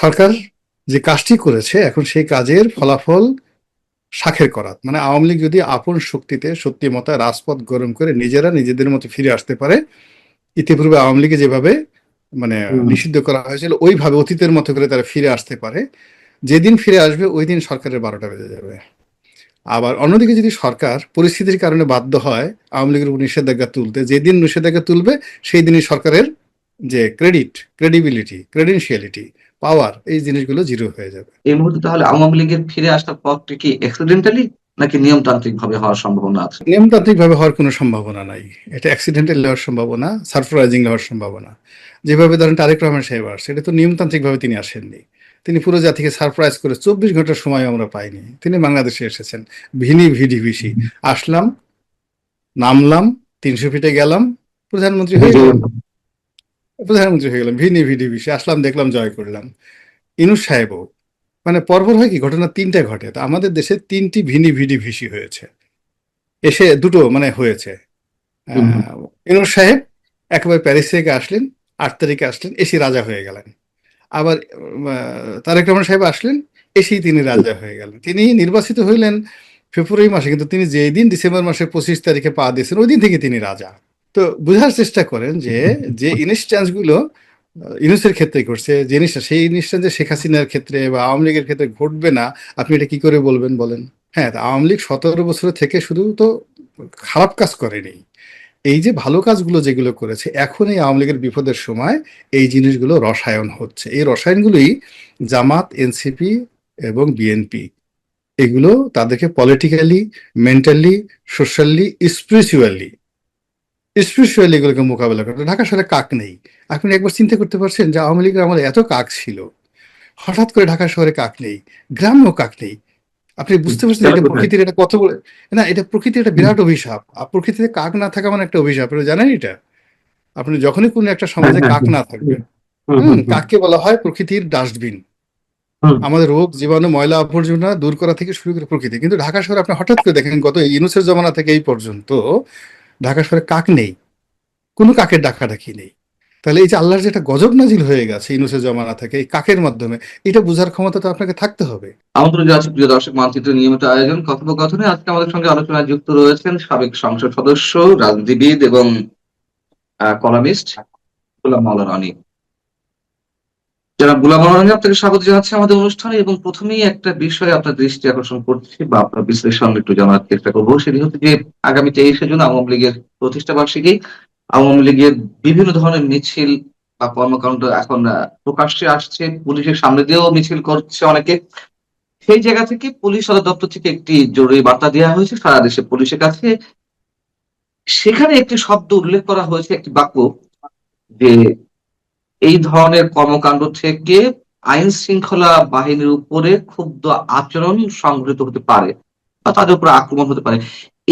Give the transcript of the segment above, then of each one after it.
সরকার যে কাজটি করেছে এখন সেই কাজের ফলাফল শাখের করাত, মানে আওয়ামী লীগ যদি আপন শক্তিতে সত্যি মতো রাজপথ গরম করে নিজেরা নিজেদের মতো ফিরে আসতে পারে, ইতিপূর্বে আওয়ামী লীগে যেভাবে মানে হুম। নিষিদ্ধ করা হয়েছিল ওইভাবে অতীতের মতো করে তারা ফিরে আসতে পারে, যেদিন ফিরে আসবে ওই দিন সরকারের 12টা বেজে যাবে। আবার অন্যদিকে যদি সরকার পরিস্থিতির কারণে বাধ্য হয় আওয়ামী লীগের উপর নিষেধাজ্ঞা তুলতে, যেদিন নিষেধাজ্ঞা তুলবে সেই দিনই সরকারের যে ক্রেডিবিলিটি, ক্রেডেনশিয়ালিটি, পাওয়ার, এই জিনিসগুলো জিরো হয়ে যাবে। এই মুহূর্তে তাহলে আওয়ামী লীগের ফিরে আসার পথটি কি অ্যাক্সিডেন্টালি নাকি নিয়মতান্ত্রিক ভাবে হওয়ার সম্ভাবনা আছে? নিয়মতান্ত্রিকভাবে হওয়ার কোনো সম্ভাবনা নাই। এটা অ্যাক্সিডেন্টাল হওয়ার সম্ভাবনা, সারপ্রাইজিং হওয়ার সম্ভাবনা। যেভাবে ধরেন তারেক রহমান সাহেব আসছে, এটা তো নিয়মতান্ত্রিকভাবে তিনি আসেননি। তিনি পুরো জাতিকে সারপ্রাইজ করে 24 ঘন্টার সময় আমরা পাইনি। তিনি বাংলাদেশে এসেছেন ভিনি ভিডি ভিসি। আসলাম, নামলাম, 300 ফিটে গেলাম, প্রধানমন্ত্রী হয়ে বিজয়। গেলাম। প্রধানমন্ত্রী হয়ে গেলাম ভিনি ভিডি ভিসি, আসলাম, দেখলাম, জয় করলাম। ইনুস সাহেবও মানে পরপর হয় কি ঘটনা তিনটা ঘটে, তো আমাদের দেশে তিনটি ভিনি ভিডি ভিসি হয়েছে, এসে দুটো মানে হয়েছে। হুম, হুম। ইনুস সাহেব একেবারে প্যারিস থেকে আসলেন, 8 তারিখে আসলেন, এসে রাজা হয়ে গেলেন। আবার তারেক রহমান সাহেব আসলেন, এসেই তিনি রাজা হয়ে গেলেন। তিনি নির্বাচিত হইলেন ফেব্রুয়ারি মাসে, কিন্তু তিনি যেই দিন ডিসেম্বর মাসের 25 তারিখে পা দিয়েছেন ওই দিন থেকে তিনি রাজা। তো বোঝার চেষ্টা করেন যে যে ইনস্ট্যান্স গুলো ইউনুসের ক্ষেত্রে ঘটছে, জিনিসটা সেই ইনস্ট্যান্স যে শেখ হাসিনার ক্ষেত্রে বা আওয়ামী লীগের ক্ষেত্রে ঘটবে না, আপনি এটা কি করে বলবেন বলেন? হ্যাঁ, তা আওয়ামী লীগ 17 বছর থেকে শুধু তো খারাপ কাজ করেনি, এই যে ভালো কাজগুলো যেগুলো করেছে, এখন এই আওয়ামী লীগের বিপদের সময় এই জিনিসগুলো রসায়ন হচ্ছে। এই রসায়নগুলোই জামাত, এনসিপি এবং বিএনপি এগুলো তাদেরকে পলিটিক্যালি, মেন্টালি, সোশ্যালি, স্পিরিচুয়ালি এগুলোকে মোকাবেলা করে। ঢাকা শহরে কাক নেই। আপনি একবার চিন্তা করতে পারছেন যে আওয়ামী লীগের আমলে এত কাক ছিল, হঠাৎ করে ঢাকা শহরে কাক নেই, গ্রামেও কাক নেই। আপনি বুঝতে পারছেন যে গেল এটা কোথায়? প্রকৃতির একটা কত বড়, না এটা প্রকৃতির একটা বিরাট অভিশাপ। আর প্রকৃতিতে কাক না থাকা মানে একটা অভিশাপ, এটা জানেন এটা? আপনি যখনই কোনো একটা হ্যাঁ, সমাজে হ্যাঁ, কাক হুম, না থাকবে, হুম, হুম, হুম, কাককে বলা হয় প্রকৃতির ডাস্টবিন। হুম। আমাদের রোগ জীবাণু ময়লা আবর্জনা দূর করা থেকে শুরু করে প্রকৃতি। কিন্তু ঢাকা শহরে আপনি হঠাৎ করে দেখেন গত ইউনূসের জমানা থেকে এই পর্যন্ত ঢাকা শহরে কাক নেই, কোনো কাকের ডাকাডাকি নেই। তাহলে এই যে আল্লাহর যে একটা গজব নাজিল হয়ে গেছে ইউনূসের জমানা থেকে এই কাকের মাধ্যমে, এটা বোঝার ক্ষমতা তো আপনাকে থাকতে হবে। আমন্ত্রণ জানাচ্ছি প্রিয় দর্শক, মানচিত্রের নিয়মিত আয়োজন কথোপকথনে আজকে আমাদের সঙ্গে আলোচনায় যুক্ত রয়েছেন সাবেক সংসদ সদস্য, রাজনীতিবিদ এবং কলামিস্ট গোলাম মাওলানা অনি। জনাব গোলাম মাওলানা অনি, আপনাকে স্বাগত জানাচ্ছি আমাদের অনুষ্ঠানে এবং প্রথমেই একটা বিষয়ে আপনার দৃষ্টি আকর্ষণ করছি বা আপনার বিশ্লেষণ একটু জানার চেষ্টা করবো, সেটি হচ্ছে যে আগামী 23শে জুন আওয়ামী লীগের প্রতিষ্ঠা বার্ষিকী। আওয়ামী লীগের বিভিন্ন ধরনের মিছিল বা কর্মকাণ্ড এখন প্রকাশ্যে আসছে, পুলিশের সামনে দিয়েও মিছিল করছে অনেকে। সেই জায়গা থেকে পুলিশ সদর দপ্তর থেকে একটি জরুরি বার্তা দেওয়া হয়েছে সারা দেশে পুলিশের কাছে। সেখানে একটি শব্দ উল্লেখ করা হয়েছে, একটি বাক্য, যে এই ধরনের কর্মকাণ্ড থেকে আইন শৃঙ্খলা বাহিনীর উপরে ক্ষুব্ধ আচরণ সংঘটিত হতে পারে বা তাদের উপর আক্রমণ হতে পারে।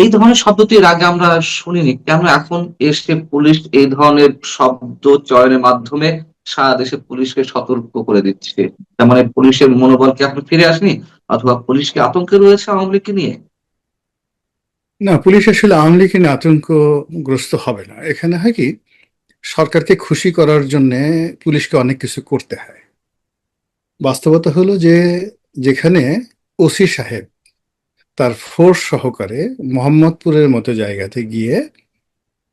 এই ধরনের শব্দটি এর আগে আমরা শুনিনি, কেন এখন এসে পুলিশ এই ধরনের শব্দ চয়নের মাধ্যমে সারা দেশে পুলিশকে সতর্ক করে দিচ্ছে? তার মানে পুলিশের মনোবল কি এখন ফিরে আসেনি, অথবা পুলিশকে আতঙ্কে রয়েছে আওয়ামী লীগকে নিয়ে? না, পুলিশ আসলে আওয়ামী লীগের নিয়ে আতঙ্কগ্রস্ত হবে না। এখানে হয় কি, সরকারকে খুশি করার জন্যে পুলিশকে অনেক কিছু করতে হয়। বাস্তবতা হলো যে যেখানে ওসি সাহেব তার ফোর্স সহকারে মোহাম্মদপুরের মতো জায়গাতে গিয়ে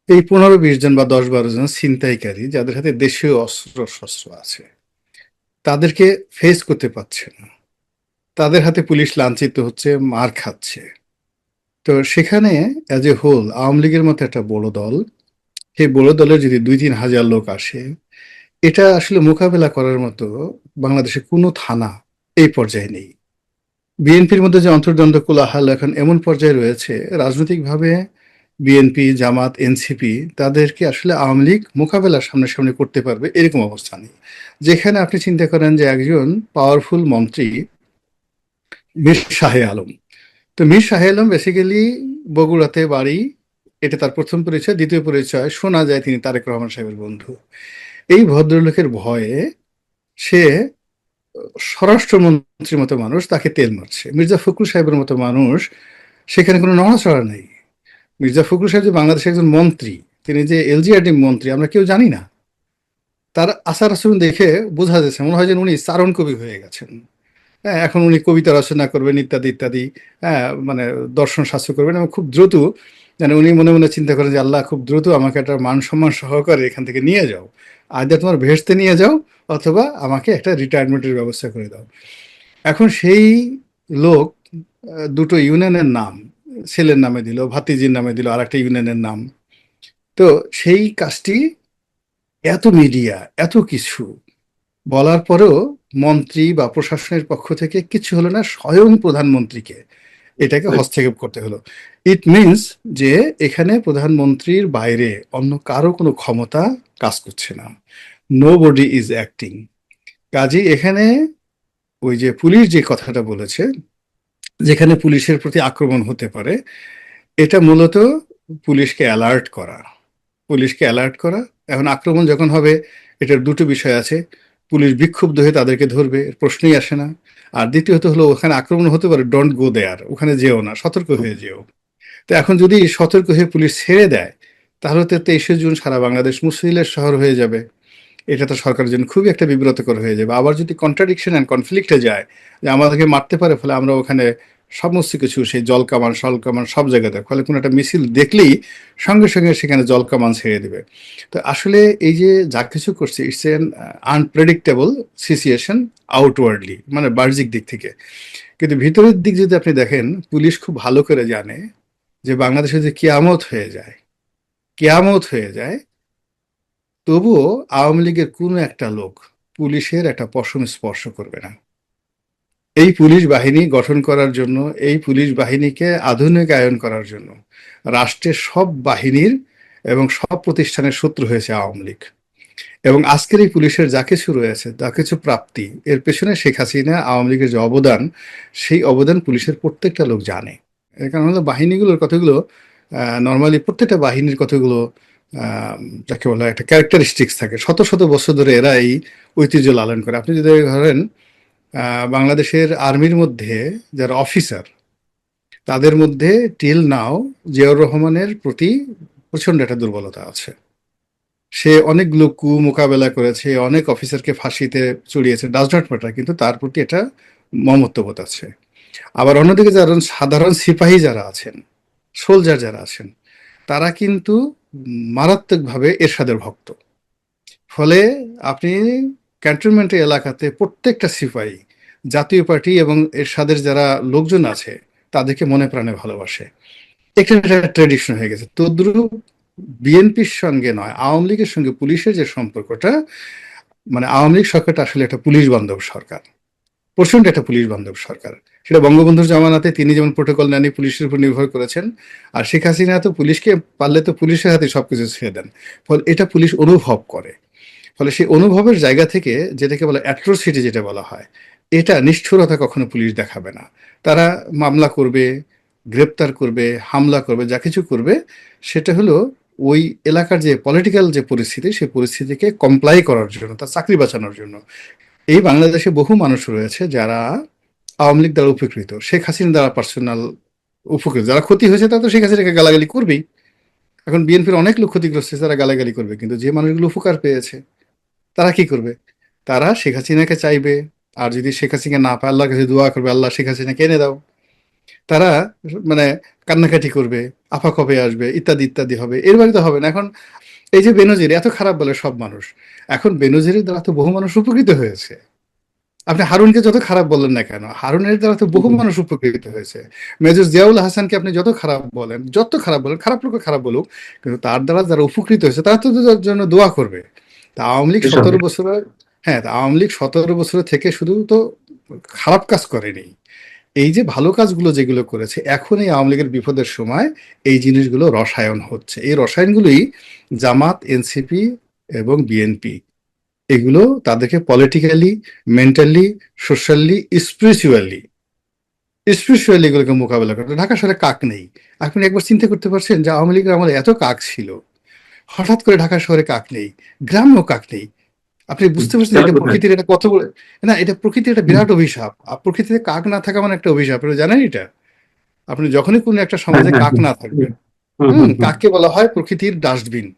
এই 15-20 জন বা 10-12 জন ছিনতাইকারী যাদের হাতে দেশীয় অস্ত্র শস্ত্র আছে তাদেরকে ফেস করতে পারছে না, তাদের হাতে পুলিশ লাঞ্ছিত হচ্ছে, মার খাচ্ছে। তো সেখানে অ্যাজ এ হোল আওয়ামী লীগের মতো একটা বড় দল, সেই বড় দলের যদি 2-3 হাজার লোক আসে, এটা আসলে মোকাবেলা করার মতো বাংলাদেশে কোনো থানা এই পর্যায়ে নেই। বিএনপির মধ্যে যে অন্তর্দ্বন্দ্ব কোলাহল এখন এমন পর্যায়ে রয়েছে, রাজনৈতিকভাবে বিএনপি, জামাত, এনসিপি তাদেরকে আসলে আওয়ামী লীগ মোকাবেলা সামনাসামনি করতে পারবে এরকম অবস্থা নেই। যেখানে আপনি চিন্তা করেন যে একজন পাওয়ারফুল মন্ত্রী মীর শাহে আলম, তো মীর শাহে আলম বেসিক্যালি বগুড়াতে বাড়ি, এটা তার প্রথম পরিচয়। দ্বিতীয় পরিচয় শোনা যায় তিনি তারেক রহমান সাহেবের বন্ধু। এই ভদ্রলোকের ভয়ে সে স্বরাষ্ট্রমন্ত্রীর মতো মানুষ তাকে তেল মারছে, মির্জা ফখরুল সাহেবের মতো মানুষ সেখানে কোনো নড়াচড়া নেই। মির্জা ফখরুল সাহেব যে বাংলাদেশের একজন মন্ত্রী, তিনি যে এলজিআরডি মন্ত্রী আমরা কেউ জানি না। তার আচার আচরণ দেখে বোঝা যাচ্ছে মনে হয় যেন উনি চারণ কবি হয়ে গেছেন। হ্যাঁ, এখন উনি কবিতা রচনা করবেন ইত্যাদি ইত্যাদি। হ্যাঁ, মানে দর্শন শাস্ত্র করবেন এবং খুব দ্রুত, মানে উনি মনে মনে চিন্তা করেন যে আল্লাহ খুব দ্রুত আমাকে একটা মান সম্মান সহকারে এখান থেকে নিয়ে যাও, আইদার তোমার ভেস্তে নিয়ে যাও অথবা আমাকে একটা রিটায়ারমেন্টের ব্যবস্থা করে দাও। এখন সেই লোক দুটো ইউনিয়নের নাম ছেলের নামে দিল, ভাতিজির নামে দিল আর একটা ইউনিয়নের নাম। তো সেই কাজটি এত মিডিয়া এত কিছু বলার পরেও মন্ত্রী বা প্রশাসনের পক্ষ থেকে কিছু হলো না, স্বয়ং প্রধানমন্ত্রীকে এটাকে হস্তক্ষেপ করতে হলো। ইট মিনস যে এখানে প্রধানমন্ত্রীর বাইরে অন্য কারো কোনো ক্ষমতা কাজ করছে না, নো বডি ইজ অ্যাক্টিং। কাজী এখানে ওই যে পুলিশ যে কথাটা বলেছে, যেখানে পুলিশের প্রতি আক্রমণ হতে পারে, এটা মূলত পুলিশকে অ্যালার্ট করা, পুলিশকে অ্যালার্ট করা। এখন আক্রমণ যখন হবে, এটার দুটো বিষয় আছে। পুলিশ বিক্ষুব্ধ হয়ে তাদেরকে ধরবে, এর প্রশ্নই আসে না। আর দ্বিতীয়ত হলো ওখানে আক্রমণ হতে পারে, ডোন্ট গো দেয়ার, ওখানে যেও না, সতর্ক হয়ে যেও। তো এখন যদি সতর্ক হয়ে পুলিশ ছেড়ে দেয়, তাহলে তো 23শে জুন সারা বাংলাদেশ মুসলিমের শহর হয়ে যাবে। এটা তো সরকারের জন্য খুবই একটা বিব্রতকর হয়ে যাবে। আবার যদি কন্ট্রাডিকশন অ্যান্ড কনফ্লিক্টে যায় যে আমাদেরকে মারতে পারে, ফলে আমরা ওখানে সমস্ত কিছু সেই জল কামান সল কামান সব জায়গাতে, ফলে কোনো একটা মিছিল দেখলেই সঙ্গে সঙ্গে সেখানে জল কামান ছেড়ে দেবে। তো আসলে এই যে যা কিছু করছে, it's an unpredictable situation outwardly, মানে বাহ্যিক দিক থেকে। কিন্তু ভিতরের দিক যদি আপনি দেখেন, পুলিশ খুব ভালো করে জানে যে বাংলাদেশে যে কিয়ামত হয়ে যায়, কিয়ামত হয়ে যায়, তবুও আওয়ামী লীগের কোনো একটা লোক পুলিশের একটা পশম স্পর্শ করবে না। এই পুলিশ বাহিনী গঠন করার জন্য, এই পুলিশ বাহিনীকে আধুনিকায়ন করার জন্য রাষ্ট্রের সব বাহিনীর এবং সব প্রতিষ্ঠানের শত্রু হয়েছে আওয়ামী লীগ। এবং আজকের এই পুলিশের যা কিছু রয়েছে, যা কিছু প্রাপ্তি, এর পেছনে শেখ হাসিনা আওয়ামী লীগের যে অবদান, সেই অবদান পুলিশের প্রত্যেকটা লোক জানে। এর কারণ হলো বাহিনীগুলোর কথাগুলো, নর্মালি প্রত্যেকটা বাহিনীর কথাগুলো যাকে বলা হয় একটা ক্যারেক্টারিস্টিক্স থাকে, শত শত বছর ধরে এরা এই ঐতিহ্য লালন করে। আপনি যদি ধরেন বাংলাদেশের আর্মির মধ্যে যারা অফিসার, তাদের মধ্যে টিল নাও জিয়াউর রহমানের প্রতি প্রচন্ড একটা দুর্বলতা আছে। সে অনেকগুলো মোকাবেলা করেছে, অনেক অফিসারকে ফাঁসিতে চড়িয়েছে, ডাজ নট ম্যাটার, কিন্তু তার প্রতি এটা মমত্ববোধ আছে। আবার অন্যদিকে যারা সাধারণ সিপাহী যারা আছেন, সোলজার যারা আছেন, তারা কিন্তু মারাত্মকভাবে এরশাদের ভক্ত। ফলে আপনি ক্যান্টনমেন্টের এলাকাতে প্রত্যেকটা সিপাহী জাতীয় পার্টি এবং এরশাদের যারা লোকজন আছে তাদেরকে মনে প্রাণে ভালোবাসে। এটা একটা ট্রেডিশন হয়ে গেছে। তদ্রুপ বিএনপির সঙ্গে নয়, আওয়ামী লীগের সঙ্গে পুলিশের যে সম্পর্কটা, মানে আওয়ামী লীগ সরকারটা আসলে একটা পুলিশ বান্ধব সরকার, প্রচন্ড একটা পুলিশ বান্ধব সরকার। সেটা বঙ্গবন্ধুর জামানাতে তিনি যেমন প্রোটোকল নেন, পুলিশের উপর নির্ভর করেছেন। আর শেখ হাসিনা তো পুলিশকে পারলে তো পুলিশের হাতে সবকিছু ছেড়ে দেন। ফলে এটা পুলিশ অনুভব করে। ফলে সেই অনুভবের জায়গা থেকে যেটাকে বলে অ্যাট্রোসিটি যেটা বলা হয়, এটা নিষ্ঠুরতা কখনো পুলিশ দেখাবে না। তারা মামলা করবে, গ্রেপ্তার করবে, হামলা করবে, যা কিছু করবে সেটা হলো ওই এলাকার যে পলিটিক্যাল যে পরিস্থিতি, সেই পরিস্থিতিকে কমপ্লাই করার জন্য, তার চাকরি বাঁচানোর জন্য। এই বাংলাদেশে বহু মানুষ রয়েছে যারা আওয়ামী লীগ দ্বারা উপকৃত, শেখ হাসিনা দ্বারা পার্সোনাল উপকৃত। যারা ক্ষতি হয়েছে তারা তো শেখ হাসিনাকে গালাগালি করবেই। এখন বিএনপির অনেক লোক ক্ষতিগ্রস্ত, তারা গালাগালি করবে, কিন্তু যে মানুষগুলো উপকার পেয়েছে তারা কি করবে? তারা শেখ হাসিনাকে চাইবে। আর যদি শেখ হাসিনা না পায়, আল্লাহর কাছে দোয়া করবে, আল্লাহ শেখ হাসিনাকে এনে দাও। তারা মানে কান্নাকাটি করবে, আফা কবে আসবে, ইত্যাদি ইত্যাদি হবে। এর বাইরে তো হবে না। এখন এই যে বেনজির এত খারাপ বলে সব মানুষ, এখন বেনজিরের দ্বারা তো বহু মানুষ উপকৃত হয়েছে। আপনি হারুনকে যত খারাপ বললেন না কেন, হারুনের দ্বারা তো বহু মানুষ উপকৃত হয়েছে। মেজর জিয়াউল হাসানকে আপনি যত খারাপ বলেন, যত খারাপ বলেন, খারাপ লোক খারাপ বলুক, কিন্তু তার দ্বারা যারা উপকৃত হয়েছে তারা তো তার জন্য দোয়া করবে। তা আওয়ামী লীগ 17 বছরে, হ্যাঁ, তা আওয়ামী লীগ 17 বছর থেকে শুধু তো খারাপ কাজ করেনি, এই যে ভালো কাজগুলো যেগুলো করেছে, এখন এই আওয়ামী লীগের বিপদের সময় এই জিনিসগুলো রসায়ন হচ্ছে। এই রসায়নগুলোই জামাত, এনসিপি এবং বিএনপি, এগুলো তাদেরকে politically, mentally, socially, spiritually spiritually এগুলোকে মোকাবেলা করতে। ঢাকা শহরে কাক নেই। আপনি একবার চিন্তা করতে পারছেন যে আওয়ামী লীগের আমলে এত কাক ছিল, হঠাৎ করে ঢাকা শহরে কাক নেই, গ্রামেও কাক নেই। আপনি বুঝতে পারছেন এটা প্রকৃতির এটা কত বড়, না এটা প্রকৃতির একটা বিরাট অভিশাপ। আর প্রকৃতিতে কাক না থাকা মানে একটা অভিশাপ, এটা জানেন? এটা আপনি যখনই কোনো একটা সমাজে কাক না থাকবে, কাককে বলা হয় প্রকৃতির ডাস্টবিন।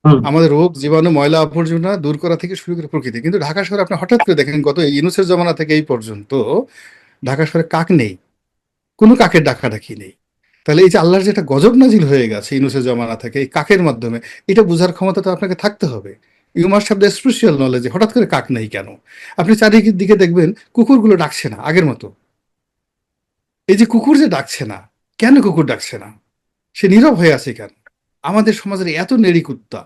হুম। আমাদের রোগ জীবাণু ময়লা আবর্জনা দূর করা থেকে শুরু করে প্রকৃতি। কিন্তু ঢাকা শহরে আপনি হঠাৎ করে দেখেন গত ইউনূসের জমানা থেকে এই পর্যন্ত ঢাকা শহরে কাক নেই, কোনো কাকের ডাকাডাকি নেই। তাহলে এই যে আল্লাহর যে একটা গজব নাজিল হয়ে গেছে ইউনূসের জমানা থেকে এই কাকের মাধ্যমে, এটা বোঝার ক্ষমতা তো আপনাকে থাকতে হবে। You must have the special knowledge হঠাৎ করে কাক নেই কেন। আপনি চারিদিকে দেখবেন কুকুরগুলো ডাকছে না আগের মতো। এই যে কুকুর যে ডাকছে না, কেন কুকুর ডাকছে না? সে নীরব হয়ে আছে কেন? আমাদের সমাজের এত নেড়িকুত্তা,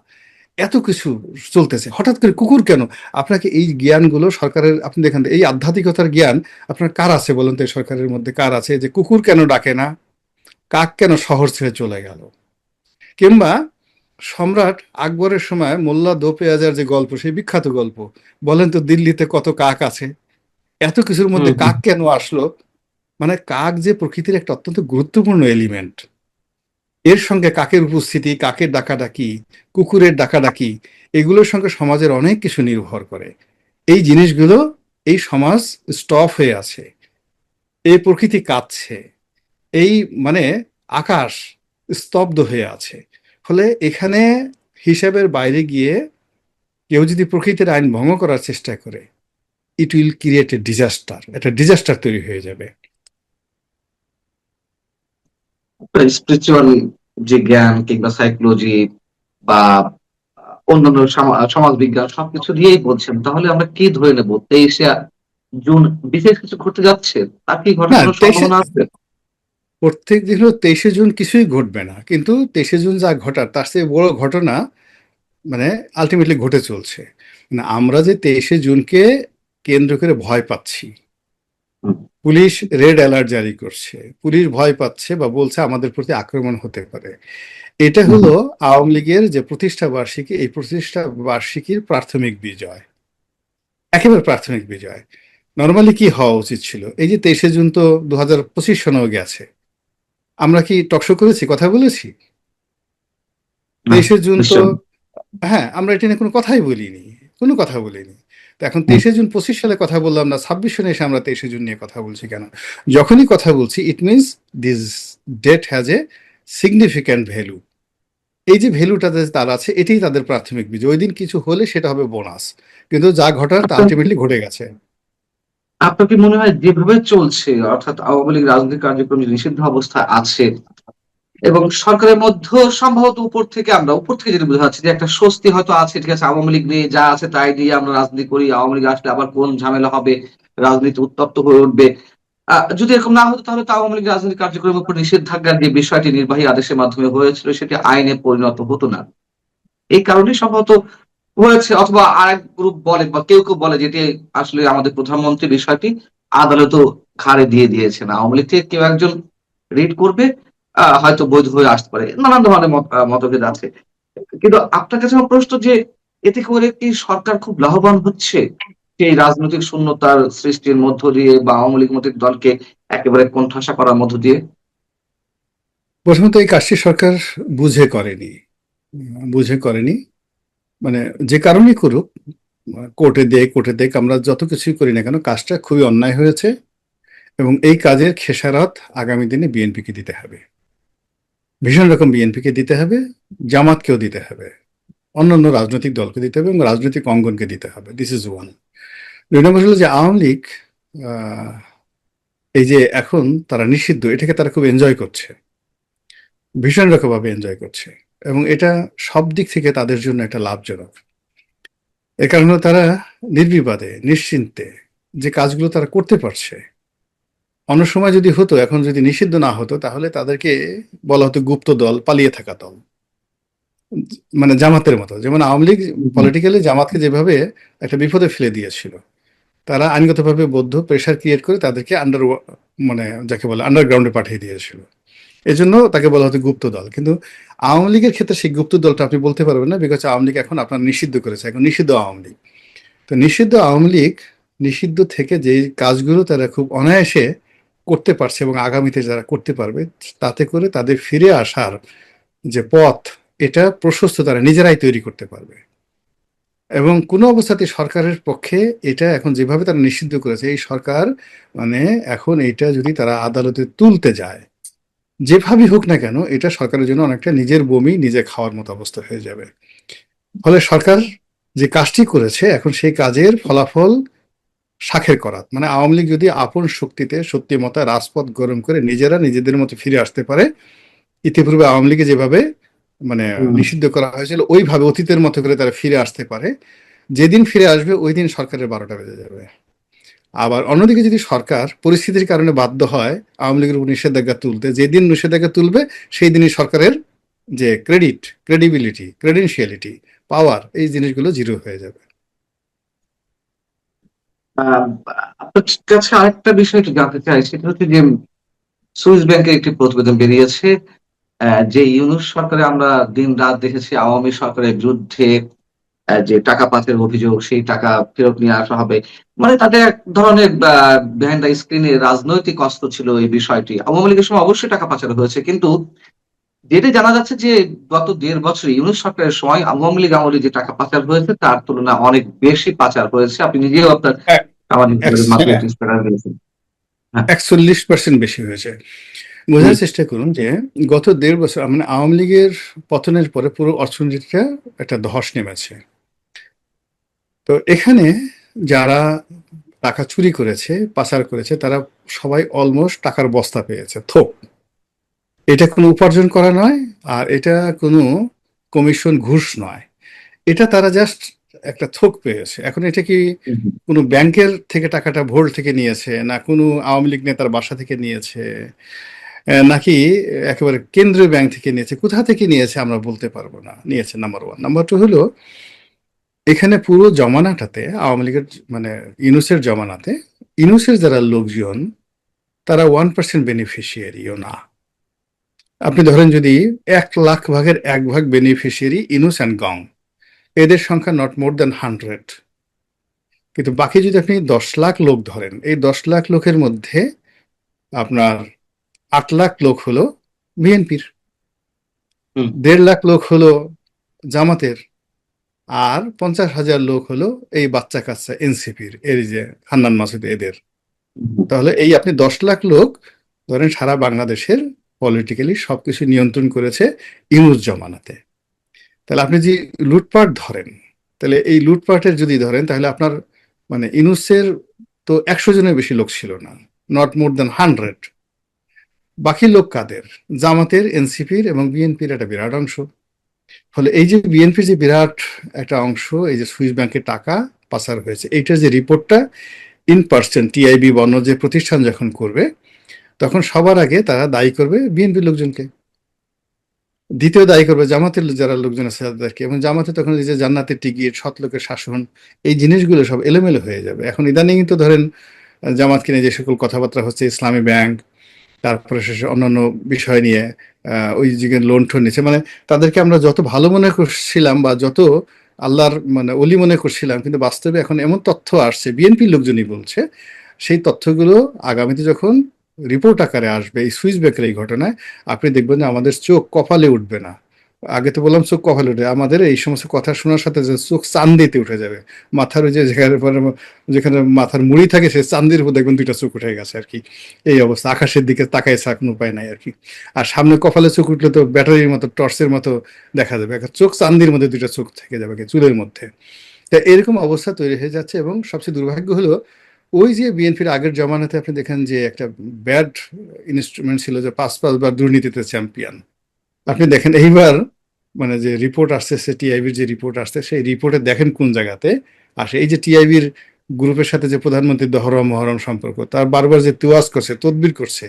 এত কিছু চলতেছে, হঠাৎ করে কুকুর কেন? আপনাকে এই জ্ঞানগুলো সরকারের, আপনি দেখেন এই আধ্যাত্মিকতার জ্ঞান আপনার কার আছে বলুন তো? এই সরকারের মধ্যে কার আছে যে কুকুর কেন ডাকে না, কাক কেন শহর ছেড়ে চলে গেল? কিংবা সম্রাট আকবরের সময় মোল্লা দো পেঁয়াজার যে গল্প, সেই বিখ্যাত গল্প, বলেন তো দিল্লিতে কত কাক আছে, এত কিছুর হুম। মধ্যে হুম। কাক কেন আসলো? মানে কাক যে প্রকৃতির একটা অত্যন্ত গুরুত্বপূর্ণ এলিমেন্ট, এর সঙ্গে কাকের উপস্থিতি, কাকের ডাকাডাকি, কুকুরের ডাকাডাকি, এগুলোর সঙ্গে সমাজের অনেক কিছু নির্ভর করে। এই জিনিসগুলো, এই সমাজ স্টপ হয়ে আছে, এই প্রকৃতি কাঁদছে, এই মানে আকাশ স্তব্ধ হয়ে আছে। ফলে এখানে হিসাবের বাইরে গিয়ে কেউ যদি প্রকৃতির আইন ভঙ্গ করার চেষ্টা করে, it will create a disaster, একটা ডিজাস্টার তৈরি হয়ে যাবে। স্পিরিচুয়াল যে জ্ঞান কিংবা সাইকোলজি বা অন্যান্য সমাজ বিজ্ঞান সবকিছু দিয়েই বলছেন। তাহলে আমরা কি ধরে নেব? 23শে জুন বিশেষ কিছু ঘটতে যাচ্ছে? তা কি ঘটার না, কোনো তেইশে, সম্ভাবনা আছে? প্রত্যেক দিন হলো 23শে জুন কিছুই ঘটবে না, কিন্তু 23শে জুন যা ঘটার তার চেয়ে বড় ঘটনা মানে আলটিমেটলি ঘটে চলছে। মানে আমরা যে 23শে জুনকে কেন্দ্র করে ভয় পাচ্ছি, হুম। পুলিশ রেড অ্যালার্ট জারি করছে, পুলিশ ভয় পাচ্ছে বা বলছে আমাদের প্রতি আক্রমণ হতে পারে, এটা হুম। হলো আওয়ামী লীগের যে প্রতিষ্ঠা বার্ষিকী, এই প্রতিষ্ঠা বার্ষিকীর প্রাথমিক বিজয়, একেবারে প্রাথমিক বিজয়। নর্মালি কি হওয়া উচিত ছিল? এই যে 23শে জুন তো 2025 সনেও গেছে, আমরা কি টকশো করেছি, কথা বলেছি? না, 23শে জুন তো, নিশ্চয়ই। হ্যাঁ, আমরা এটা নিয়ে কোনো কথাই বলিনি, কোনো কথা বলিনি। তো এখন হুম। 23শে জুন 25 সালে কথা বললাম না, 26 সনে এসে আমরা 23শে জুন নিয়ে কথা বলছি কেন? যখনই কথা বলছি it means this date has a significant value. এই যে ভ্যালুটা তার আছে, এটাই তাদের প্রাথমিক বিজয়। ওই দিন কিছু হলে সেটা হবে বোনাস, কিন্তু যা ঘটার তা আপনার আলটিমেটলি ঘটে গেছে। আপনার কি মনে হয় যেভাবে চলছে অর্থাৎ আওয়ামী লীগ রাজনৈতিক কার্যক্রম যে নিষিদ্ধ অবস্থায় আছে এবং সরকারের মধ্যেও সম্ভবত উপর থেকে যেটা বোঝা যাচ্ছে যে একটা স্বস্তি হয়তো আছে, ঠিক আছে আওয়ামী লীগ নিয়ে যা আছে তাই দিয়ে আমরা রাজনীতি করি, আওয়ামী লীগ আসলে আবার কোন ঝামেলা হবে, রাজনীতি উত্তপ্ত হয়ে উঠবে। যদি এরকম না হতো তাহলে তো আওয়ামী লীগ রাজনৈতিক কার্যক্রমের উপর নিষেধাজ্ঞার যে বিষয়টি নির্বাহী আদেশের মাধ্যমে হয়েছিল সেটি আইনে পরিণত হতো না। এই কারণে সম্ভবত হয়েছে, অথবা আরেক গ্রুপ বলে বা কেউ কেউ বলে যেটি আসলে আমাদের প্রধানমন্ত্রী বিষয়টি আদালতও ঘাড়ে দিয়ে দিয়েছেন, আওয়ামী লীগ থেকে কেউ একজন রিট করবে, হয়তো বৈধ হয়ে আসতে পারে, নানান ধরনের মতভেদ আছে। কিন্তু আপনার কাছে আমার প্রশ্ন যে এতে করে কি সরকার খুব লাভবান হচ্ছে সেই রাজনৈতিক শূন্যতার সৃষ্টির মধ্য দিয়ে বা আওয়ামী লীগ মতো দলকে একেবারে কোণঠাসা করার মধ্য দিয়ে? প্রথমত এই কাজটি সরকার বুঝে করেনি, বুঝে করেনি। মানে যে কারণেই করুক, কোর্টে দেখ আমরা যত কিছুই করি না কেন, কাজটা খুবই অন্যায় হয়েছে এবং এই কাজের খেসারত আগামী দিনে বিএনপিকে দিতে হবে, ভীষণ রকম বিএনপিকে দিতে হবে, জামাতকেও দিতে হবে, অন্যান্য রাজনৈতিক দলকে দিতে হবে এবং রাজনৈতিক অঙ্গনকে দিতে হবে। This is one. দুই নম্বর হলো যে আওয়ামী লীগ আহ, এই যে এখন তারা নিষিদ্ধ, এটাকে তারা খুব এনজয় করছে, ভীষণ রকমভাবে এনজয় করছে, এবং এটা সব দিক থেকে তাদের জন্য একটা লাভজনক। এ কারণে তারা নির্বিবাদে নিশ্চিন্তে যে কাজগুলো তারা করতে পারছে। অন্য সময় যদি হতো, এখন যদি নিষিদ্ধ না হতো, তাহলে তাদেরকে বলা হতো গুপ্ত দল, পালিয়ে থাকা দল, মানে জামাতের মতো। যেমন আওয়ামী লীগ হুম। পলিটিক্যালি জামাতকে যেভাবে একটা বিপদে ফেলে দিয়েছিল, তারা আইনগতভাবে বদ্ধ প্রেশার ক্রিয়েট করে তাদেরকে মানে যাকে বলে আন্ডারগ্রাউন্ডে পাঠিয়ে দিয়েছিল। এজন্য তাকে বলা হতো গুপ্ত দল। কিন্তু আওয়ামী লীগের ক্ষেত্রে সেই গুপ্ত দলটা আপনি বলতে পারবেন না, বিকজ আওয়ামী লীগ এখন আপনার নিষিদ্ধ করেছে, এখন নিষিদ্ধ আওয়ামী লীগ। তো নিষিদ্ধ আওয়ামী লীগ নিষিদ্ধ থেকে যে কাজগুলো তারা খুব অনায়াসে করতে পারছে এবং আগামীতে যারা করতে পারবে, তাতে করে তাদের ফিরে আসার যে পথ, এটা প্রশস্ত তারা নিজেরাই তৈরি করতে পারবে। এবং কোনো অবস্থাতে সরকারের পক্ষে এটা এখন যেভাবে তারা নিষিদ্ধ করেছে, এই সরকার মানে এখন এটা যদি তারা আদালতে তুলতে যায়, যেভাবেই হোক না কেন, এটা সরকারের জন্য অনেকটা নিজের বমি নিজে খাওয়ার মতো অবস্থা হয়ে যাবে। ফলে সরকার যে কাজটি করেছে এখন সেই কাজের ফলাফল শাখের করাত, মানে আওয়ামী লীগ যদি আপন শক্তিতে সত্যি মতো রাজপথ গরম করে নিজেরা নিজেদের মতো ফিরে আসতে পারে, ইতিপূর্বে আওয়ামী লীগে যেভাবে মানে হুম। নিষিদ্ধ করা হয়েছিল ওইভাবে অতীতের মতো করে তারা ফিরে আসতে পারে, যেদিন ফিরে আসবে ওই দিন সরকারের 12টা বেজে যাবে। আবার অন্যদিকে যদি সরকার পরিস্থিতির কারণে বাধ্য হয় আওয়ামী লীগের উপর নিষেধাজ্ঞা তুলতে, যেদিন নিষেধাজ্ঞা তুলবে সেই দিনই সরকারের যে ক্রেডিট, ক্রেডিবিলিটি, ক্রেডেনশিয়ালিটি, পাওয়ার, এই জিনিসগুলো জিরো হয়ে যাবে। আহ, আপনার কাছে আরেকটা বিষয় একটু জানতে চাই, সেটা হচ্ছে যে সুইস ব্যাংকের একটি প্রতিবেদন বেরিয়েছে, যে ইউনূস সরকারে আমরা দিন রাত দেখেছি আওয়ামী সরকারের বিরুদ্ধে যে টাকা পাচারের অভিযোগ, সেই টাকা ফেরত নিয়ে আসা হবে। মানে তাদের এক ধরনের বিহাইন্ড দ্য স্ক্রিনে রাজনৈতিক অস্ত্র ছিল এই বিষয়টি। আওয়ামী লীগের সময় অবশ্যই টাকা পাচার হয়েছে, কিন্তু যেটা জানা যাচ্ছে যে গত ১.৫ বছরে ইউনূস সরকারের সময় আওয়ামী লীগ আমলে যে টাকা পাচার হয়েছে তার তুলনায় অনেক বেশি পাচার হয়েছে। আপনি নিজেও আপনার সামাজিক যোগাযোগ মাধ্যমে হ্যাঁ, একটি স্ট্যাটাস দিয়েছেন। হ্যাঁ। 41% বেশি হয়েছে। হুম। বোঝার চেষ্টা করুন যে গত 1.5 বছর মানে আওয়ামী লীগের পতনের পরে পুরো অর্থনীতিটা একটা ধস নেমেছে। তো এখানে যারা টাকা চুরি করেছে, পাচার করেছে, তারা সবাই অলমোস্ট টাকার বস্তা পেয়েছে, থোক। এটা কোনো উপার্জন করা নয়, আর এটা কোনো কমিশন, ঘুষ নয়। এটা তারা জাস্ট একটা থোক পেয়েছে। এখন এটা কি হুম। কোনো ব্যাংকের থেকে টাকাটা ভোর থেকে নিয়েছে, না কোনো আওয়ামী লীগ নেতার বাসা থেকে নিয়েছে, নাকি একেবারে কেন্দ্রীয় ব্যাংক থেকে নিয়েছে, কোথা থেকে নিয়েছে আমরা বলতে পারবো না। নিয়েছে, নাম্বার ওয়ান। নাম্বার টু হলো এখানে পুরো জমানাটাতে আওয়ামী লীগের মানে ইউনূসের জমানাতে ইউনূসের যারা লোকজন তারা 1% বেনিফিশিয়ারিও না। আপনি ধরেন যদি 1,00,000 ভাগের 1 ভাগ বেনিফিশিয়ারি ইনুস অ্যান্ড গং, এদের সংখ্যা নট মোর দ্যান 100। কিন্তু বাকি যদি আপনি 10 লাখ লোক ধরেন, এই 10 লাখ লোকের মধ্যে আপনার 8 লাখ লোক হলো বিএনপির, হুম। 1.5 লাখ লোক হলো জামাতের, আর 50,000 লোক হলো এই বাচ্চা কাচ্চা এনসিপির, এর যে হান্নান মাসুদ এদের। হুম। তাহলে এই আপনি 10 লাখ লোক ধরেন সারা বাংলাদেশের পলিটিক্যালি সবকিছু নিয়ন্ত্রণ করেছে ইউনুস জমানাতে। তাহলে আপনি যদি লুটপাট ধরেন, তাহলে এই লুটপাটের যদি ধরেন তাহলে আপনার মানে ইউনূসের তো 100 জনের বেশি লোক ছিল না, নট মোর দ্যান 100। বাকি লোক কাদের? জামাতের, এনসিপির এবং বিএনপির একটা বিরাট অংশ। ফলে এই যে বিএনপির যে বিরাট একটা অংশ, এই যে সুইস ব্যাংকে টাকা পাচার হয়েছে, এইটার যে রিপোর্টটা ইন পার্সেন্ট টিআইবি বর্ণ যে প্রতিষ্ঠান যখন করবে, তখন সবার আগে তারা দায়ী করবে বিএনপির লোকজনকে, দ্বিতীয় দায়ী করবে জামাতের যারা লোকজন আছে তাদেরকে, এবং জামাতে তখন এই যে জান্নাতের টিকিট, সৎলোকের শাসন, এই জিনিসগুলো সব এলোমেলো হয়ে যাবে। এখন ইদানিং তো ধরেন জামাতকে নিয়ে যে সকল কথাবার্তা হচ্ছে, ইসলামী ব্যাংক, তারপরে শেষে অন্যান্য বিষয় নিয়ে ওই যে লোন টোন নিচ্ছে, মানে তাদেরকে আমরা যত ভালো মনে করছিলাম বা যত আল্লাহর মানে অলি মনে করছিলাম, কিন্তু বাস্তবে এখন এমন তথ্য আসছে, বিএনপির লোকজনই বলছে, সেই তথ্যগুলো আগামীতে যখন রিপোর্ট আকারে আসবে এই সুইস ব্যাংকের এই ঘটনায়, আপনি দেখবেন যে আমাদের চোখ কপালে উঠবে না। আগে তো বললাম চোখ কপালে উঠে, আমাদের এই সমস্ত কথা শোনার সাথে যে চোখ চান্দিতে উঠে যাবে। মাথার ওই যে যেখানে মাথার মুড়ি থাকে সে চান্দির উপর দেখবেন দুইটা চোখ উঠে গেছে আর কি। এই অবস্থা, আকাশের দিকে তাকায় ছাড়া কোনো উপায় নাই আর কি। আর সামনে কপালে চোখ উঠলে তো ব্যাটারির মতো, টর্চের মতো দেখা যাবে, একটা চোখ চান্দির মধ্যে দুইটা চোখ থেকে যাবে কি চুলের মধ্যে। তা এরকম অবস্থা তৈরি হয়ে যাচ্ছে, এবং সবচেয়ে দুর্ভাগ্য হলো ওই যে বিএনপির আগের জমানাতে আপনি দেখেন যে একটা ব্যাড ইনস্ট্রুমেন্ট ছিল যে 5 বার দুর্নীতিতে চ্যাম্পিয়ন। আপনি দেখেন এইবার মানে যে রিপোর্ট আসছে, টিআইবির যে রিপোর্ট আসছে, সেই রিপোর্টে দেখেন কোন জায়গাতে আসে এই যে টিআইবির গ্রুপের সাথে যে প্রধানমন্ত্রী দহরম মহরম সম্পর্ক, তার বারবার যে তুয়াজ করছে, তদবির করছে,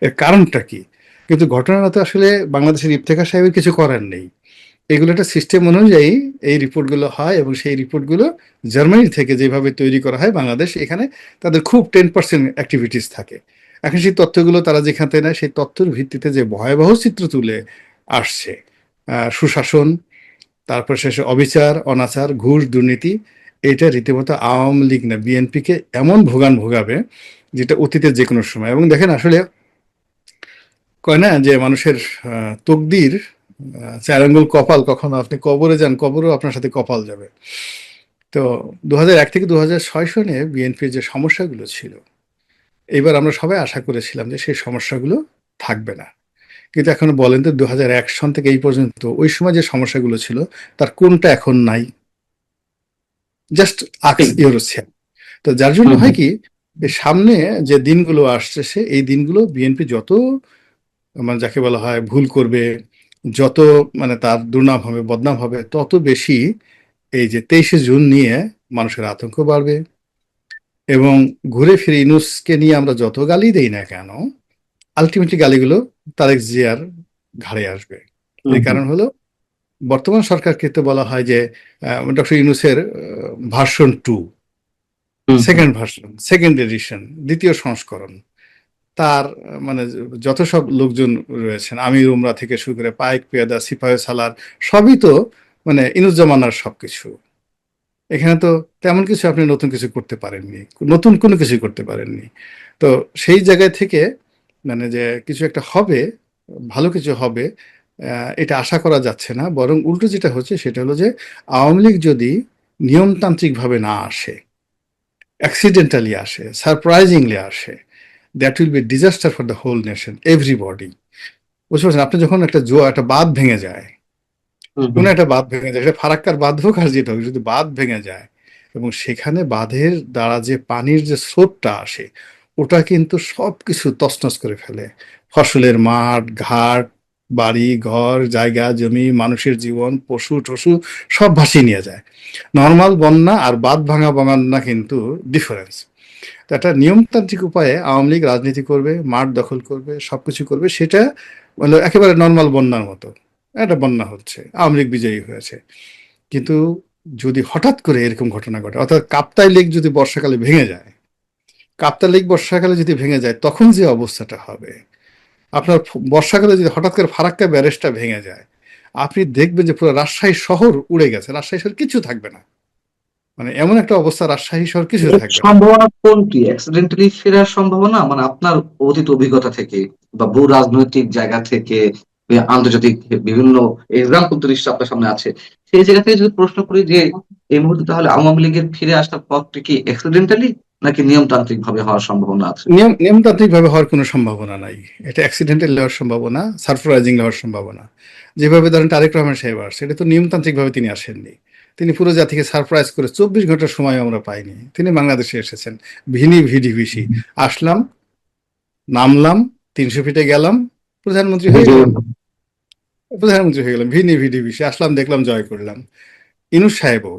এর কারণটা কি? কিন্তু ঘটনাটা তো আসলে বাংলাদেশের ইফতেখার সাহেবের কিছু করার নেই। এগুলো একটা সিস্টেম অনুযায়ী এই রিপোর্টগুলো হয়, এবং সেই রিপোর্টগুলো জার্মানি থেকে যেভাবে তৈরি করা হয় বাংলাদেশ এখানে তাদের খুব 10% অ্যাক্টিভিটিস থাকে। এখন সেই তথ্যগুলো তারা যেখান থেকে নেয়, সেই তথ্যের ভিত্তিতে যে ভয়াবহ চিত্র তুলে আসছে, সুশাসন, তারপর শেষে অবিচার, অনাচার, ঘুষ, দুর্নীতি, এটা রীতিমতো আওয়ামী লীগ না বিএনপিকে এমন ভোগান ভোগাবে যেটা অতীতের যে কোনো সময়। এবং দেখেন আসলে কয় না যে মানুষের তকদির, 4 আঙ্গুল কপাল, কখনো আপনি কবরে যান, কবরও আপনার সাথে কপাল যাবে। তো 2001 থেকে 2006 সনে বিএনপির যে সমস্যাগুলো ছিল, এবার আমরা সবাই আশা করেছিলাম যে সেই সমস্যাগুলো থাকবে না। কিন্তু এখন বলেন তো 2001 সন থেকে এই পর্যন্ত ওই সময় যে সমস্যাগুলো ছিল তার কোনটা এখন নাই? জাস্ট আক্স ঠিক। ইউরোসিয়া। তো যার জন্য হুম, হয় হুম, কি, এই সামনে যে দিনগুলো আসছে এই দিনগুলো বিএনপি যত মানে যাকে বলা হয় ভুল করবে, যত মানে তার দুর্নাম হবে বদনাম হবে, তত বেশি এই যে 23শে জুন নিয়ে মানুষের আতঙ্ক বাড়বে। এবং ঘুরে ফিরে ইউনূসকে নিয়ে আমরা যত গালি দেই না কেন, আলটিমেটলি গালিগুলো তারেক জিয়ার ঘাড়ে আসবে। হুম, এর হুম, কারণ হলো বর্তমান সরকারকে তো বলা হয় যে ডক্টর ইউনূসের ভার্সন 2, হুম, হুম। সেকেন্ড ভার্সন, সেকেন্ড এডিশন, দ্বিতীয় সংস্করণ। তার মানে যত সব লোকজন রয়েছেন, আমির উমরা থেকে শুরু করে পাইক পেয়াদা সিপাহি সালার, সবই তো মানে ইনুজ্জামানার সবকিছু। এখানে তো তেমন কিছু আপনি নতুন কিছু করতে পারেননি, নতুন কোনো কিছু করতে পারেননি। তো সেই জায়গায় থেকে মানে যে কিছু একটা হবে, ভালো কিছু হবে, এটা আশা করা যাচ্ছে না। বরং উল্টো যেটা হচ্ছে সেটা হলো যে আওয়ামী লীগ যদি নিয়মতান্ত্রিকভাবে না আসে, অ্যাক্সিডেন্টালি আসে, সারপ্রাইজিংলি আসে, that will be disaster for the whole nation, everybody. বুঝতে পারছেন? আপনি যখন একটা বাঁধ ভেঙে যায়, হুম, কোনো হুম। একটা বাঁধ ভেঙে যায়, সেটা ফারাক্কার বাঁধ হোক আর যেটা হোক, যদি বাঁধ ভেঙে যায় এবং সেখানে বাঁধের দ্বারা যে পানির যে স্রোতটা আসে, ওটা কিন্তু সবকিছু তছনছ করে ফেলে। ফসলের মাঠ ঘাট, বাড়ি ঘর, জায়গা জমি, মানুষের জীবন, পশু টশু সব ভাসিয়ে নিয়ে যায়। নর্মাল বন্যা আর বাঁধ ভাঙা বন্যা কিন্তু ডিফারেন্স। তো একটা নিয়মতান্ত্রিক উপায়ে আওয়ামী লীগ রাজনীতি করবে, মাঠ দখল করবে, সবকিছু করবে, সেটা মানে একেবারে নর্মাল বন্যার মতো। একটা বন্যা হচ্ছে, আওয়ামী লীগ বিজয়ী হয়েছে। কিন্তু যদি হঠাৎ করে এরকম ঘটনা ঘটে, অর্থাৎ কাপ্তাই লেক যদি বর্ষাকালে ভেঙে যায়, কাপ্তাই লেক বর্ষাকালে যদি ভেঙে যায়, তখন যে অবস্থাটা হবে, আপনার বর্ষাকালে যদি হঠাৎ করে ফারাক্কা ব্যারেজটা ভেঙে যায়, আপনি দেখবেন যে পুরো রাজশাহী শহর উড়ে গেছে, রাজশাহী শহর কিছু থাকবে না। মানে এমন একটা অবস্থা, রাজশাহী শহর কিছু এর থাকবে না। সম্ভাবনা কোনটি? অ্যাক্সিডেন্টালি ফেরার সম্ভাবনা, মানে আপনার অতীত অভিজ্ঞতা থেকে বা ভূ রাজনৈতিক জায়গা থেকে, আন্তর্জাতিক বিভিন্ন এক্সাম্পল তো নিশ্চয়ই আপনার সামনে আছে। সেই জায়গা থেকে যদি প্রশ্ন করি যে এই মুহূর্তে তাহলে আওয়ামী লীগের ফিরে আসার পথটি কি অ্যাক্সিডেন্টালি নাকি নিয়মতান্ত্রিক ভাবে হওয়ার সম্ভাবনা আছে? নিয়মতান্ত্রিক ভাবে হওয়ার কোনো সম্ভাবনা নাই। এটা অ্যাক্সিডেন্টাল হওয়ার সম্ভাবনা, সারপ্রাইজিং হওয়ার সম্ভাবনা। যেভাবে ধরেন তারেক রহমান সাহেব আসছে, এটা তো নিয়মতান্ত্রিক ভাবে তিনি আসেননি। তিনি পুরো জাতিকে সারপ্রাইজ করে 24 ঘন্টার সময় আমরা পাইনি, তিনি বাংলাদেশে এসেছেন ভিনি ভিডি ভিসি। আসলাম, নামলাম, 300 ফিটে গেলাম, প্রধানমন্ত্রী হয়ে বিজয়। গেলাম। প্রধানমন্ত্রী হয়ে গেলাম ভিনি ভিডি ভিসি, আসলাম, দেখলাম, জয় করলাম। ইনুস সাহেবও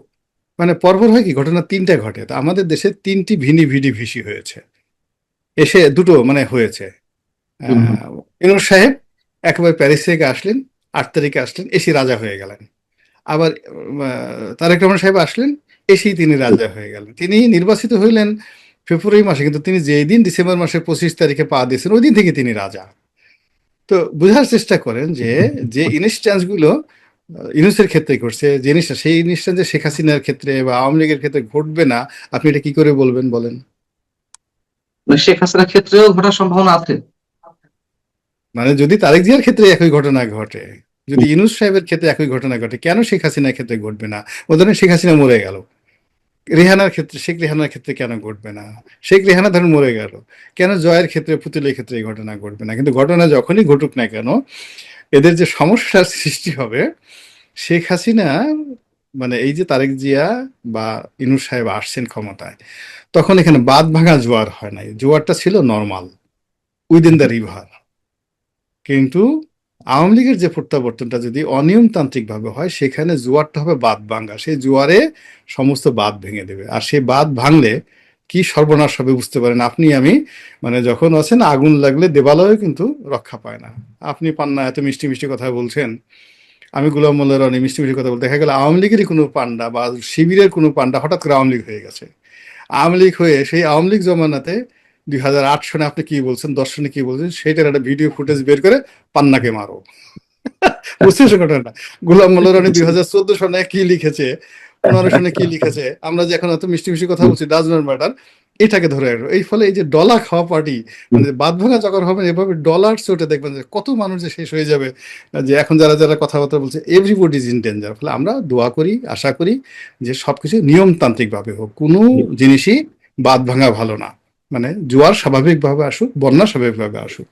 মানে পরপর হয় কি ঘটনা তিনটা ঘটে, তো আমাদের দেশে তিনটি ভিনি ভিডি ভিসি হয়েছে, এসে দুটো মানে হয়েছে। হুম, হুম। ইনুস সাহেব একেবারে প্যারিস থেকে আসলেন, 8 তারিখে আসলেন, এসে রাজা হয়ে গেলেন। আবার তারেক রহমান সাহেব আসলেন, এসেই তিনি রাজা হয়ে গেলেন। তিনি নির্বাচিত হইলেন ফেব্রুয়ারি মাসে, কিন্তু তিনি যেই দিন ডিসেম্বর মাসের 25 তারিখে পা দিয়েছেন, ওই দিন থেকে তিনি রাজা। তো বোঝার চেষ্টা করেন যে যে ইনস্ট্যান্স গুলো ইউনুসের ক্ষেত্রে ঘটছে, যে জিনিসটা সেই ইনস্ট্যান্স যে শেখ হাসিনার ক্ষেত্রে বা আওয়ামী লীগের ক্ষেত্রে ঘটবে না, আপনি এটা কি করে বলবেন বলেন? মানে শেখ হাসিনার ক্ষেত্রেও ঘটার সম্ভাবনা আছে। মানে যদি তারেক জিয়ার ক্ষেত্রে একই ঘটনা ঘটে, যদি ইউনুস সাহেবের ক্ষেত্রে একই ঘটনা ঘটে, কেন শেখ হাসিনার ক্ষেত্রে ঘটবে না? ধরেন শেখ হাসিনা মরে গেল, রেহানার ক্ষেত্রে, শেখ রেহানার ক্ষেত্রে কেন ঘটবে না? শেখ রেহানা ধরেন মরে গেল, কেন জয়ের ক্ষেত্রে, পুতুলের ক্ষেত্রে এই ঘটনা ঘটবে না? কিন্তু ঘটনা যখনই ঘটুক না কেন, এদের যে সমস্যার সৃষ্টি হবে, শেখ হাসিনা মানে এই যে তারেক জিয়া বা ইনুস সাহেব আসছেন ক্ষমতায়, তখন এখানে বাঁধ ভাঙা জোয়ার হয় নাই, জোয়ারটা ছিল নর্মাল উইদিন দ্য রিভার। কিন্তু আওয়ামী লীগের যে প্রত্যাবর্তনটা যদি অনিয়মতান্ত্রিক ভাবে হয়, সেখানে জোয়ারটা হবে বাঁধ ভাঙ্গা, সেই জোয়ারে সমস্ত বাঁধ ভেঙে দেবে। আর সেই বাঁধ ভাঙলে কি সর্বনাশ হবে বুঝতে পারেন আপনি আমি। মানে যখন আছেন আগুন লাগলে দেবালয়ও কিন্তু রক্ষা পায় না। আপনি পান না, এত মিষ্টি মিষ্টি কথা বলছেন, আমি গোলাম মোল্লা রনি মিষ্টি মিষ্টি কথা বলতে, দেখা গেল আওয়ামী লীগেরই কোনো পান্ডা বা শিবিরের কোনো পান্ডা হঠাৎ করে আওয়ামী লীগ হয়ে গেছে। আওয়ামী লীগ হয়ে সেই আওয়ামী লীগ জমানাতে 2008 সনে আপনি কি বলছেন, 10 সনে কি বলছেন, সেইটার একটা ভিডিও ফুটেজ বের করে পান্নাকে মারো। বুঝছিস ঘটনাটা? গোলাম মোল্লা রনি 2014 সনে কি লিখেছে, 15 সনে কি লিখেছে, আমরা যে এখন এত মিষ্টি মিষ্টি কথা বলছি, ডাজ নট ম্যাটার, এটাকে ধরে রাখো। এই ফলে এই যে ডলা খাওয়া পার্টি, মানে বাদ ভাঙা যখন হবে এভাবে ডলার চোটে দেখবেন যে কত মানুষ যে শেষ হয়ে যাবে। যে এখন যারা যারা কথাবার্তা বলছে, এভরিবডি ইজ ইন ডেঞ্জার। ফলে আমরা দোয়া করি, আশা করি যে সবকিছু নিয়মতান্ত্রিক ভাবে হোক, কোনো জিনিসই বাদ ভাঙা ভালো না। মানে জোয়ার স্বাভাবিকভাবে আসুক, বন্যা স্বাভাবিকভাবে আসুক।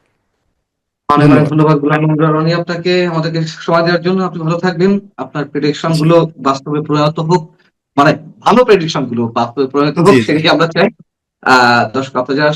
অনেক অনেক ধন্যবাদ। ধন্যবাদ গোলাম মাহমুদুর রনি আপনাকে আমাদেরকে সময় দেওয়ার জন্য। আপনি ভালো থাকবেন। আপনার প্রেডিকশন জি, গুলো বাস্তবে পরিণত হোক, মানে ভালো প্রেডিকশন গুলো বাস্তবে পরিণত হোক জি, জি। সেটাই আমরা চাই। দর্শক আপনারা যারা